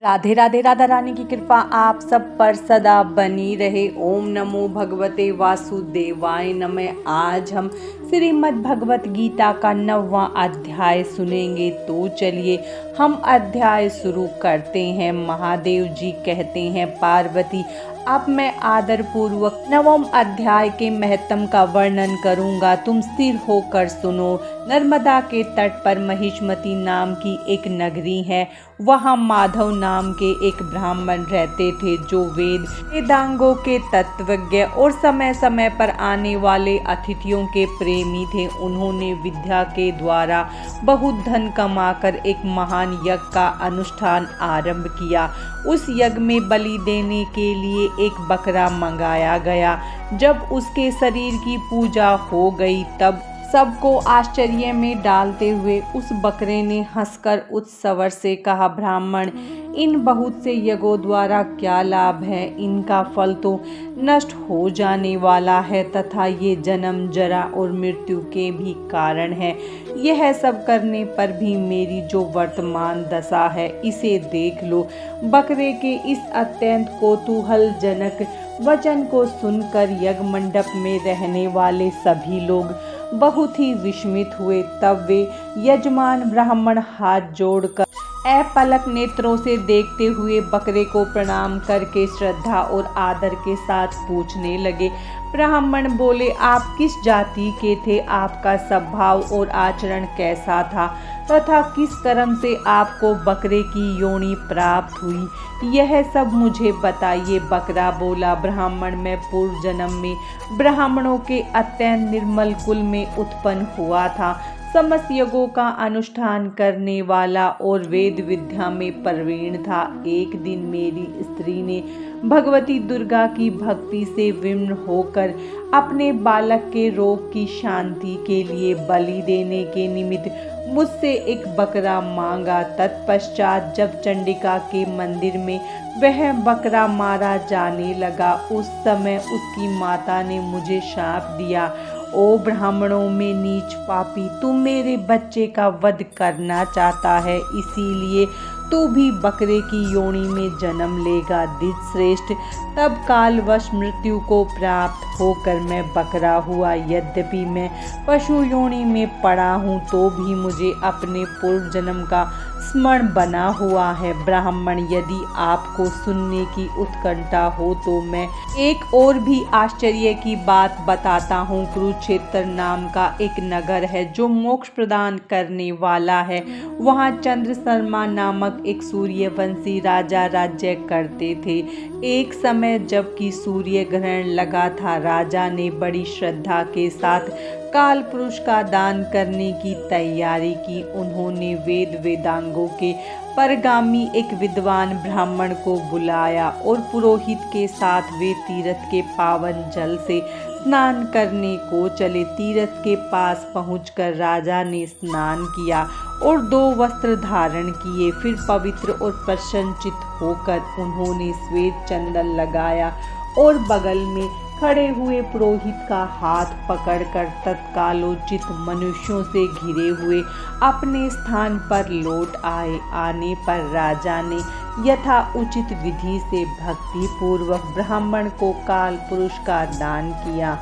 राधे राधे। राधा रानी की कृपा आप सब पर सदा बनी रहे। ओम नमो भगवते वासुदेवाय नमः। आज हम श्रीमद् भगवत गीता का 9वां अध्याय सुनेंगे। तो चलिए हम अध्याय शुरू करते हैं। महादेव जी कहते हैं, पार्वती अब मैं आदर पूर्वक 9वें अध्याय के महत्व का वर्णन करूंगा, तुम स्थिर होकर सुनो। नर्मदा के तट पर महिष्मती नाम की एक नगरी है। वहाँ माधव नाम के एक ब्राह्मण रहते थे जो वेदांगों के तत्वज्ञ और समय समय पर आने वाले अतिथियों के प्रेमी थे। उन्होंने विद्या के द्वारा बहुत धन कमाकर एक महान यज्ञ का अनुष्ठान आरंभ किया। उस यज्ञ में बलि देने के लिए एक बकरा मंगाया गया। जब उसके शरीर की पूजा हो गई तब सबको आश्चर्य में डालते हुए उस बकरे ने हंसकर उस स्वर से कहा, ब्राह्मण, इन बहुत से यज्ञों द्वारा क्या लाभ है? इनका फल तो नष्ट हो जाने वाला है तथा ये जन्म, जरा और मृत्यु के भी कारण है। यह सब करने पर भी मेरी जो वर्तमान दशा है, इसे देख लो। बकरे के इस अत्यंत कौतूहलजनक वचन को सुनकर यज्ञ मंडप में रहने वाले सभी लोग बहुत ही विस्मित हुए। तब वे यजमान ब्राह्मण हाथ जोड़कर अपलक नेत्रों से देखते हुए बकरे को प्रणाम करके श्रद्धा और आदर के साथ पूछने लगे। ब्राह्मण बोले, आप किस जाति के थे? आपका स्वभाव और आचरण कैसा था तथा किस कर्म से आपको बकरे की योनि प्राप्त हुई? यह सब मुझे बताइए। बकरा बोला, ब्राह्मण, मैं पूर्व जन्म में ब्राह्मणों के अत्यंत निर्मल कुल में उत्पन्न हुआ था। समस्त यज्ञों का अनुष्ठान करने वाला और वेद विद्या में प्रवीण था। एक दिन मेरी स्त्री ने भगवती दुर्गा की भक्ति से विम्न होकर अपने बालक के रोग की शांति के लिए बलि देने के निमित्त मुझसे एक बकरा मांगा। तत्पश्चात जब चंडिका के मंदिर में वह बकरा मारा जाने लगा, उस समय उसकी माता ने मुझे शाप दिया, ओ ब्राह्मणों में नीच पापी, तू मेरे बच्चे का वध करना चाहता है, इसीलिए तू भी बकरे की योनि में जन्म लेगा। श्रेष्ठ, तब कालवश मृत्यु को प्राप्त होकर मैं बकरा हुआ। यद्यपि मैं पशु योनि में पड़ा हूँ तो भी मुझे अपने पूर्व जन्म का स्मरण बना हुआ है। ब्राह्मण, यदि आपको सुनने की उत्कंठा हो तो मैं एक और भी आश्चर्य की बात बताता हूँ। कुरुक्षेत्र नाम का एक नगर है जो मोक्ष प्रदान करने वाला है। वहाँ चंद्रशर्मा नामक एक सूर्यवंशी राजा राज्य करते थे। एक समय जबकि सूर्य ग्रहण लगा था, राजा ने बड़ी श्रद्धा के साथ काल पुरुष का दान करने की तैयारी की। उन्होंने वेदांगों के परगामी एक विद्वान ब्राह्मण को बुलाया और पुरोहित के साथ वे तीर्थ के पावन जल से स्नान करने को चले। तीर्थ के पास पहुंचकर राजा ने स्नान किया और 2 वस्त्र धारण किए। फिर पवित्र और प्रसन्नचित होकर उन्होंने श्वेत चंदन लगाया और बगल में खड़े हुए पुरोहित का हाथ पकड़कर तत्कालोचित मनुष्यों से घिरे हुए अपने स्थान पर लौट आए। आने पर राजा ने यथा उचित विधि से भक्ति पूर्वक ब्राह्मण को काल पुरुष का दान किया।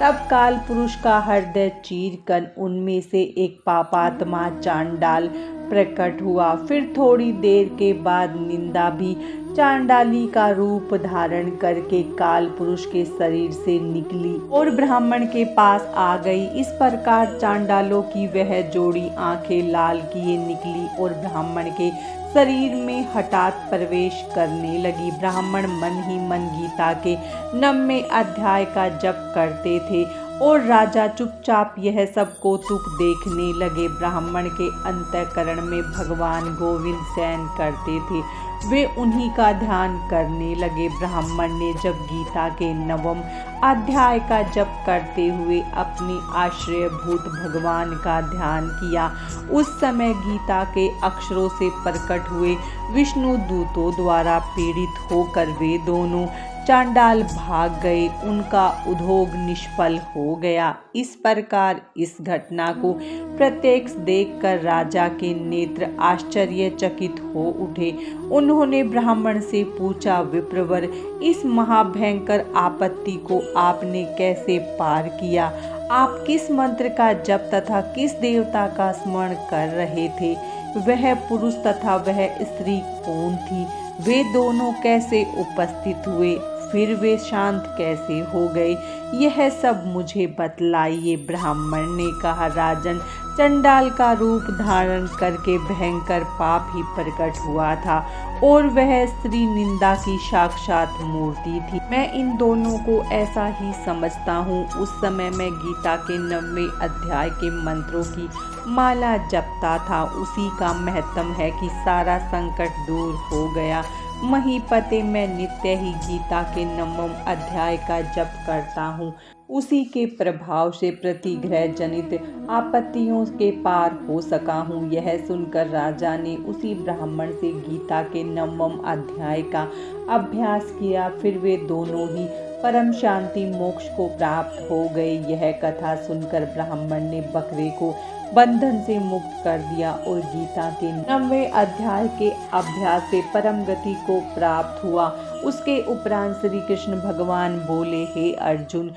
तब काल पुरुष का हृदय चीरकर उनमें से एक पापात्मा चांडाल प्रकट हुआ। फिर थोड़ी देर के बाद निंदा भी चांडाली का रूप धारण करके काल पुरुष के शरीर से निकली और ब्राह्मण के पास आ गई। इस प्रकार चांडालों की वह जोड़ी आंखें लाल किए निकली और ब्राह्मण के शरीर में हठात प्रवेश करने लगी। ब्राह्मण मन ही मन गीता के 9वें अध्याय का जप करते थे और राजा चुपचाप यह सब कौतुक देखने लगे। ब्राह्मण के अंतःकरण में भगवान गोविंद शयन करते थे, वे उन्हीं का ध्यान करने लगे। ब्राह्मण ने जब गीता के 9वें अध्याय का जप करते हुए अपने आश्रयभूत भगवान का ध्यान किया, उस समय गीता के अक्षरों से प्रकट हुए विष्णु दूतों द्वारा पीड़ित होकर वे दोनों चांडाल भाग गए, उनका उद्योग निष्फल हो गया। इस प्रकार इस घटना को प्रत्यक्ष देखकर राजा के नेत्र आश्चर्यचकित हो उठे। उन्होंने ब्राह्मण से पूछा, विप्रवर, इस महाभयंकर आपत्ति को आपने कैसे पार किया? आप किस मंत्र का जप तथा किस देवता का स्मरण कर रहे थे? वह पुरुष तथा वह स्त्री कौन थी? वे दोनों कैसे उपस्थित हुए? फिर वे शांत कैसे हो गए? यह सब मुझे बतलाइए। ब्राह्मण ने कहा, राजन, चंडाल का रूप धारण करके भयंकर पाप ही प्रकट हुआ था और वह स्त्री निंदा की साक्षात मूर्ति थी। मैं इन दोनों को ऐसा ही समझता हूँ। उस समय मैं गीता के 9वें अध्याय के मंत्रों की माला जपता था। उसी का महत्व है कि सारा संकट दूर हो गया। महीपते, मैं नित्य ही गीता के 9वें अध्याय का जप करता हूँ। उसी के प्रभाव से प्रतिग्रह जनित आपत्तियों के पार हो सका हूँ। यह सुनकर राजा ने उसी ब्राह्मण से गीता के 9वें अध्याय का अभ्यास किया। फिर वे दोनों ही परम शांति मोक्ष को प्राप्त हो गए। यह कथा सुनकर ब्राह्मण ने बकरे को बंधन से मुक्त कर दिया और गीता के 9वें अध्याय के अभ्यास से परम गति को प्राप्त हुआ। उसके उपरांत श्री कृष्ण भगवान बोले, हे अर्जुन,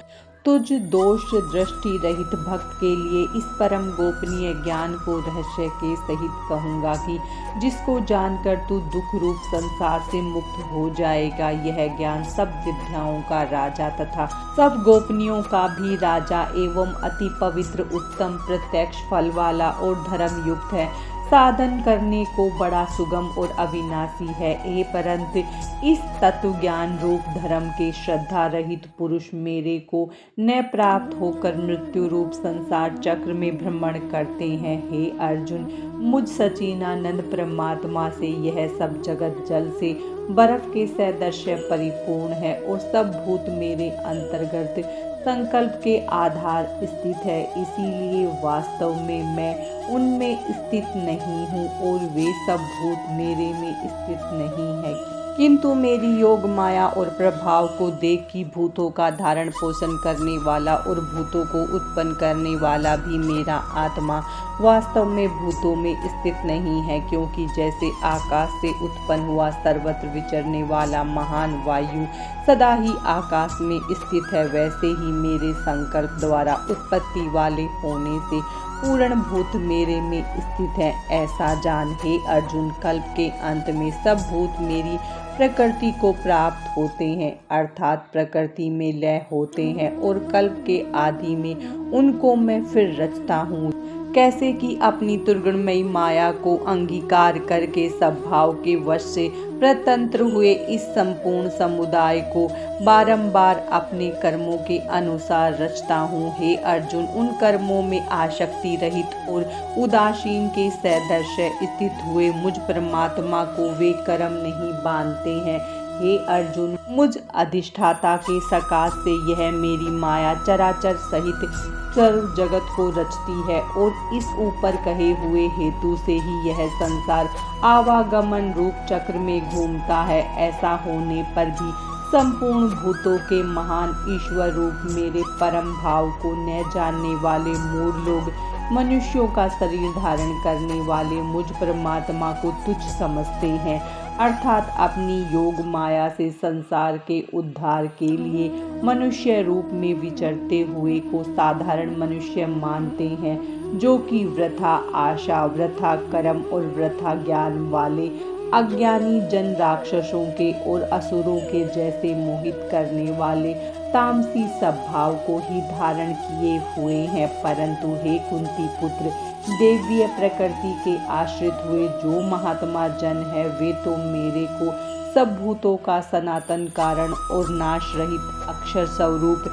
तुझ दोष दृष्टि रहित भक्त के लिए इस परम गोपनीय ज्ञान को रहस्य के सहित कहूँगा कि जिसको जानकर तू दुख रूप संसार से मुक्त हो जाएगा। यह ज्ञान सब विद्याओं का राजा तथा सब गोपनीयों का भी राजा एवं अति पवित्र, उत्तम, प्रत्यक्ष फल वाला और धर्म युक्त है। साधन करने को बड़ा सुगम और अविनाशी है। परंतु इस तत्व ज्ञान रूप धर्म के श्रद्धा रहित पुरुष मेरे को न प्राप्त होकर मृत्यु रूप संसार चक्र में भ्रमण करते हैं। हे अर्जुन, मुझ सच्चिदानंद परमात्मा से यह सब जगत जल से बर्फ के सदृश्य परिपूर्ण है और सब भूत मेरे अंतर्गत संकल्प के आधार स्थित है। इसीलिए वास्तव में मैं उनमें स्थित नहीं हूँ और वे सब भूत मेरे में स्थित नहीं है, किंतु मेरी योग माया और प्रभाव को देख कि भूतों का धारण पोषण करने वाला और भूतों को उत्पन्न करने वाला भी मेरा आत्मा वास्तव में भूतों में स्थित नहीं है। क्योंकि जैसे आकाश से उत्पन्न हुआ सर्वत्र विचरने वाला महान वायु सदा ही आकाश में स्थित है, वैसे ही मेरे संकल्प द्वारा उत्पत्ति वाले होने से पूर्ण भूत मेरे में स्थित है। ऐसा जान, हे अर्जुन, कल्प के अंत में सब भूत मेरी प्रकृति को प्राप्त होते हैं, अर्थात प्रकृति में लय होते हैं और कल्प के आदि में उनको मैं फिर रचता हूँ। कैसे कि अपनी दुर्गुणमयी माया को अंगीकार करके स्वभाव के वश से प्रतंत्र हुए इस संपूर्ण समुदाय को बारंबार अपने कर्मों के अनुसार रचता हूँ। हे अर्जुन, उन कर्मों में आसक्ति रहित और उदासीन के सदृश स्थित हुए मुझ परमात्मा को वे कर्म नहीं बांधते हैं। हे अर्जुन, मुझ अधिष्ठाता के सकाश से यह मेरी माया चराचर सहित सर्व जगत को रचती है और इस ऊपर कहे हुए हेतु से ही यह संसार आवागमन रूप चक्र में घूमता है। ऐसा होने पर भी संपूर्ण भूतों के महान ईश्वर रूप मेरे परम भाव को न जानने वाले मूढ़ लोग मनुष्यों का शरीर धारण करने वाले मुझ परमात्मा को तुच्छ समझते हैं, अर्थात अपनी योग माया से संसार के उद्धार के लिए मनुष्य रूप में विचरते हुए को साधारण मनुष्य मानते हैं, जो कि वृथा आशा, वृथा कर्म और वृथा ज्ञान वाले अज्ञानी जन राक्षसों के और असुरों के जैसे मोहित करने वाले तामसी स्वभाव को ही धारण किए हुए हैं। परंतु हे कुंती पुत्र, देवीय प्रकृति के आश्रित हुए जो महात्मा जन है, वे तो मेरे को सब भूतों का सनातन कारण और नाश रहित अक्षर स्वरूप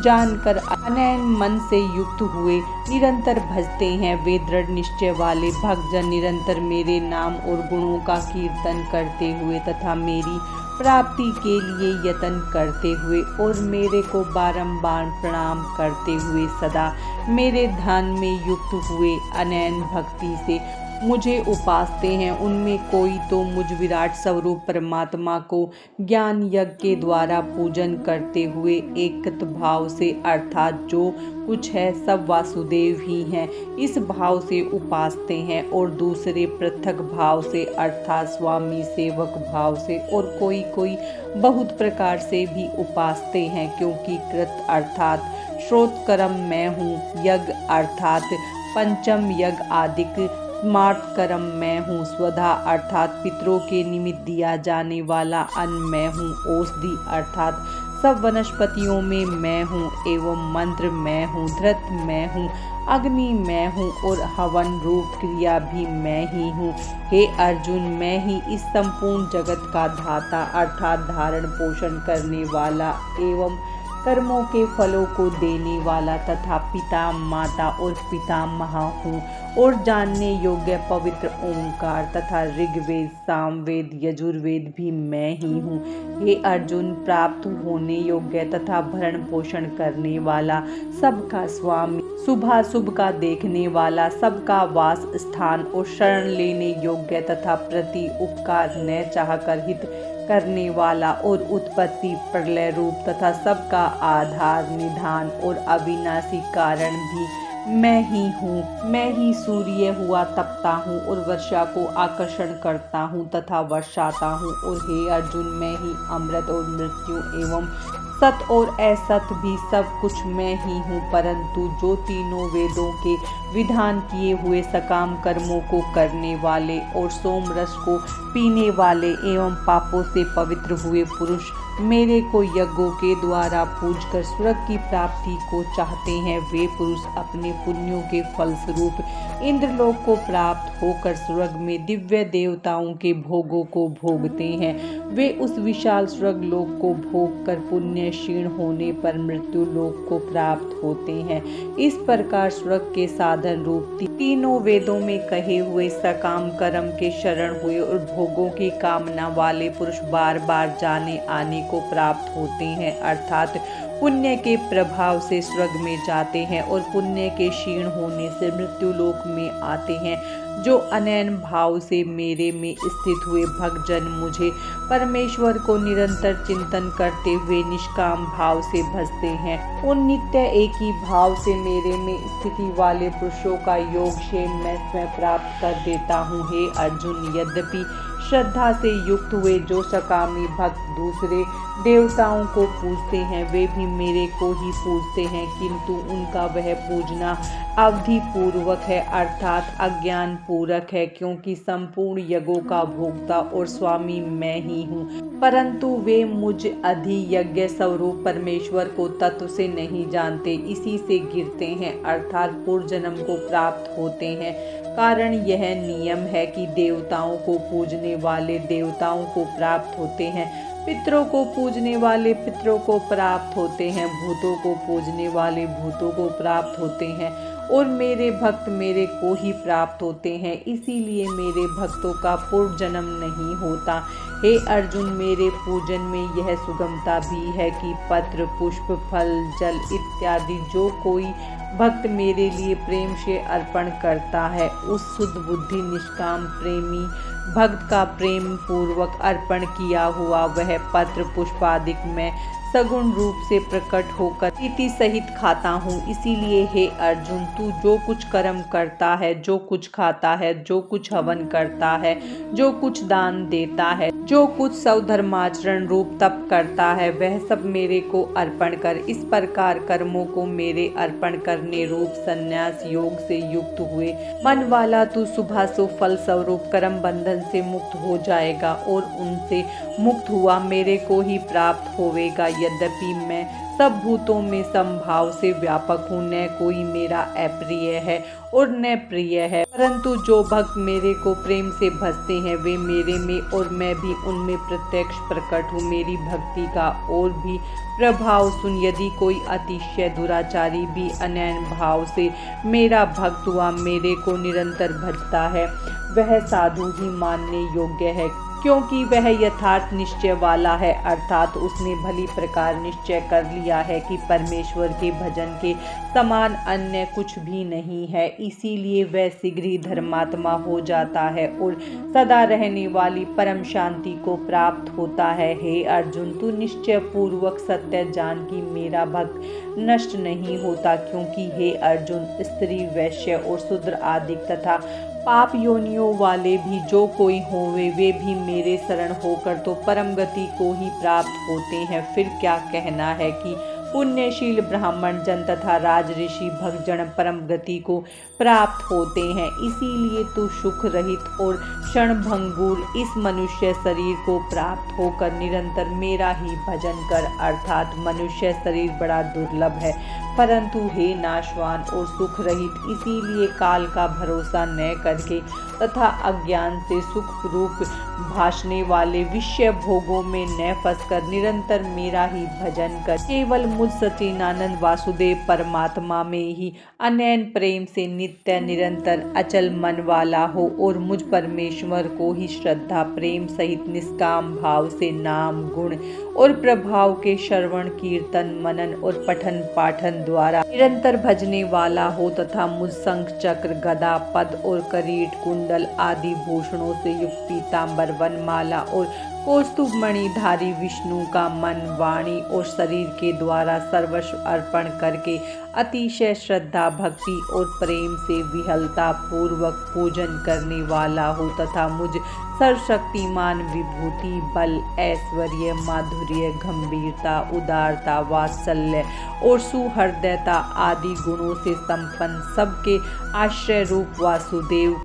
जानकर अनैन मन से युक्त हुए निरंतर भजते हैं। वे दृढ़ निश्चय वाले भक्तजन निरंतर मेरे नाम और गुणों का कीर्तन करते हुए तथा मेरी प्राप्ति के लिए यत्न करते हुए और मेरे को बारंबार प्रणाम करते हुए सदा मेरे ध्यान में युक्त हुए अनैन भक्ति से मुझे उपासते हैं, उनमें कोई तो मुझ विराट स्वरूप परमात्मा को ज्ञान यज्ञ के द्वारा पूजन करते हुए एकत भाव से अर्थात जो कुछ है सब वासुदेव ही हैं इस भाव से उपासते हैं, और दूसरे पृथक भाव से अर्थात स्वामी सेवक भाव से, और कोई कोई बहुत प्रकार से भी उपासते हैं, क्योंकि कृत अर्थात श्रोतकर्म मैं हूँ, यज्ञ अर्थात पंचम यज्ञ आदिक स्मार्ट कर्म मैं हूँ, स्वधा अर्थात पितरों के निमित्त दिया जाने वाला अन्न मैं हूँ, औषधि अर्थात सब वनस्पतियों में मैं हूँ, एवं मंत्र मैं हूँ, धृत मैं हूँ, अग्नि मैं हूँ, और हवन रूप क्रिया भी मैं ही हूँ। हे अर्जुन, मैं ही इस संपूर्ण जगत का धाता अर्थात धारण पोषण करने वाला एवं कर्मों के फलों को देने वाला तथा पिता माता और पितामह हूँ, और जानने योग्य पवित्र ओंकार तथा ऋग्वेद सामवेद यजुर्वेद भी मैं ही हूँ। हे अर्जुन, प्राप्त होने योग्य तथा भरण पोषण करने वाला, सबका स्वामी, शुभाशुभ का देखने वाला, सबका वास स्थान और शरण लेने योग्य तथा प्रति उपकार न चाहकर हित करने वाला, और उत्पत्ति प्रलय रूप तथा सबका आधार निधान और अविनाशी कारण भी मैं ही हूँ। मैं ही सूर्य हुआ तपता हूँ और वर्षा को आकर्षण करता हूँ तथा वर्षाता हूँ, और हे अर्जुन, मैं ही अमृत और मृत्यु एवं सत और असत भी सब कुछ मैं ही हूँ। परंतु जो तीनों वेदों के विधान किए हुए सकाम कर्मों को करने वाले और सोम रस को पीने वाले एवं पापों से पवित्र हुए पुरुष मेरे को यज्ञों के द्वारा पूजकर स्वर्ग की प्राप्ति को चाहते हैं, वे पुरुष अपने पुण्यों के फलस्वरूप इंद्रलोक को प्राप्त होकर स्वर्ग में दिव्य देवताओं के भोगों को भोगते हैं। वे उस विशाल स्वर्ग लोक को भोग कर पुण्य क्षीण होने पर मृत्यु लोक को प्राप्त होते हैं। इस प्रकार स्वर्ग के साधन रूप तीनों वेदों में कहे हुए सकाम कर्म के शरण हुए और भोगों की कामना वाले पुरुष बार बार जाने आने को प्राप्त होते हैं, अर्थात पुण्य के प्रभाव से स्वर्ग में जाते हैं और पुण्य के क्षीण होने से मृत्यु लोक में आते हैं। जो अनैन भाव से मेरे में स्थित हुए भक्तजन मुझे परमेश्वर को निरंतर चिंतन करते हुए निष्काम भाव से भजते हैं, उन नित्य एक ही भाव से मेरे में स्थिति वाले पुरुषों का योग क्षेम मैं स्वयं प्राप्त कर देता हूँ। हे अर्जुन, यद्यपि श्रद्धा से युक्त हुए जो सकामी भक्त दूसरे देवताओं को पूजते हैं वे भी मेरे को ही पूजते हैं, किंतु उनका वह पूजना अवधि पूर्वक है अर्थात अज्ञान पूरक है, क्योंकि संपूर्ण यज्ञों का भोक्ता और स्वामी मैं ही हूँ। परंतु वे मुझ अधियज्ञ स्वरूप परमेश्वर को तत्व से नहीं जानते, इसी से गिरते हैं अर्थात पूर्व जन्म को प्राप्त होते हैं। कारण यह नियम है कि देवताओं को पूजने वाले देवताओं को प्राप्त होते हैं, पितरों को पूजने वाले पितरों को प्राप्त होते हैं, भूतों को पूजने वाले भूतों को प्राप्त होते हैं, और मेरे भक्त मेरे को ही प्राप्त होते हैं। इसीलिए मेरे भक्तों का पूर्व जन्म नहीं होता। हे अर्जुन, मेरे पूजन में यह सुगमता भी है कि पत्र पुष्प फल जल इत्यादि जो कोई भक्त मेरे लिए प्रेम से अर्पण करता है, उस शुद्ध बुद्धि निष्काम प्रेमी भक्त का प्रेम पूर्वक अर्पण किया हुआ वह पत्र पुष्पादिक मैं सगुण रूप से प्रकट होकर प्रीति सहित खाता हूँ। इसीलिए हे अर्जुन, तू जो कुछ कर्म करता है, जो कुछ खाता है, जो कुछ हवन करता है, जो कुछ दान देता है, जो कुछ स्वधर्माचरण रूप तप करता है, वह सब मेरे को अर्पण कर। इस प्रकार कर्मों को मेरे अर्पण करने रूप संन्यास योग से युक्त हुए मन वाला तू शुभाशुभ फल स्वरूप कर्म बंधन से मुक्त हो जाएगा और उनसे मुक्त हुआ मेरे को ही प्राप्त होवेगा। यद्यपि मैं सब भूतों में समभाव से व्यापक हूँ, न कोई मेरा अप्रिय है और न प्रिय है, परंतु जो भक्त मेरे को प्रेम से भजते हैं वे मेरे में और मैं भी उनमें प्रत्यक्ष प्रकट हूँ। मेरी भक्ति का और भी प्रभाव सुन, यदि कोई अतिशय दुराचारी भी अनैन भाव से मेरा भक्त हुआ मेरे को निरंतर भजता है, वह साधु ही मानने योग्य है, क्योंकि वह यथार्थ निश्चय वाला है, अर्थात उसने भली प्रकार निश्चय कर लिया है कि परमेश्वर के भजन के समान अन्य कुछ भी नहीं है। इसीलिए वह शीघ्र ही धर्मात्मा हो जाता है और सदा रहने वाली परम शांति को प्राप्त होता है। हे अर्जुन, तू निश्चय पूर्वक सत्य जान कि मेरा भक्त नष्ट नहीं होता, क्योंकि हे अर्जुन, स्त्री, वैश्य और शूद्र आदि तथा पाप योनियों वाले भी जो कोई होवे वे भी मेरे शरण होकर तो परम गति को ही प्राप्त होते हैं। फिर क्या कहना है कि पुण्यशील ब्राह्मण जन तथा राज ऋषि भक्तजन परम गति को प्राप्त होते हैं। इसीलिए तू सुख रहित और क्षणभंगुर इस मनुष्य शरीर को प्राप्त होकर निरंतर मेरा ही भजन कर, अर्थात मनुष्य शरीर बड़ा दुर्लभ है, परंतु हे नाशवान और सुख रहित, इसीलिए काल का भरोसा न करके तथा अज्ञान से सुख रूप भासने वाले विषय भोगों में न फंसकर निरंतर मेरा ही भजन कर केवल मुझ सच्चिदानंद वासुदेव परमात्मा में ही अनन्य प्रेम से नित्य निरंतर अचल मन वाला हो और मुझ परमेश्वर को ही श्रद्धा प्रेम सहित निष्काम भाव से नाम गुण और प्रभाव के श्रवण कीर्तन मनन और पठन पाठन द्वारा निरंतर भजने वाला हो तथा मुझ शंख चक्र गदा पद और करीट कुंडल आदि भूषणों से युक्त पीतांबर वनमाला और कौस्तुभ मणिधारी विष्णु का मन वाणी और शरीर के द्वारा सर्वस्व अर्पण करके अतिशय श्रद्धा भक्ति और प्रेम से विहलता पूर्वक पूजन करने वाला हो तथा मुझ सर्वशक्तिमान विभूति बल ऐश्वर्य माधुर्य गंभीरता उदारता वात्सल्य और सुहृदयता आदि गुणों से संपन्न सबके आश्रय रूप वासुदेव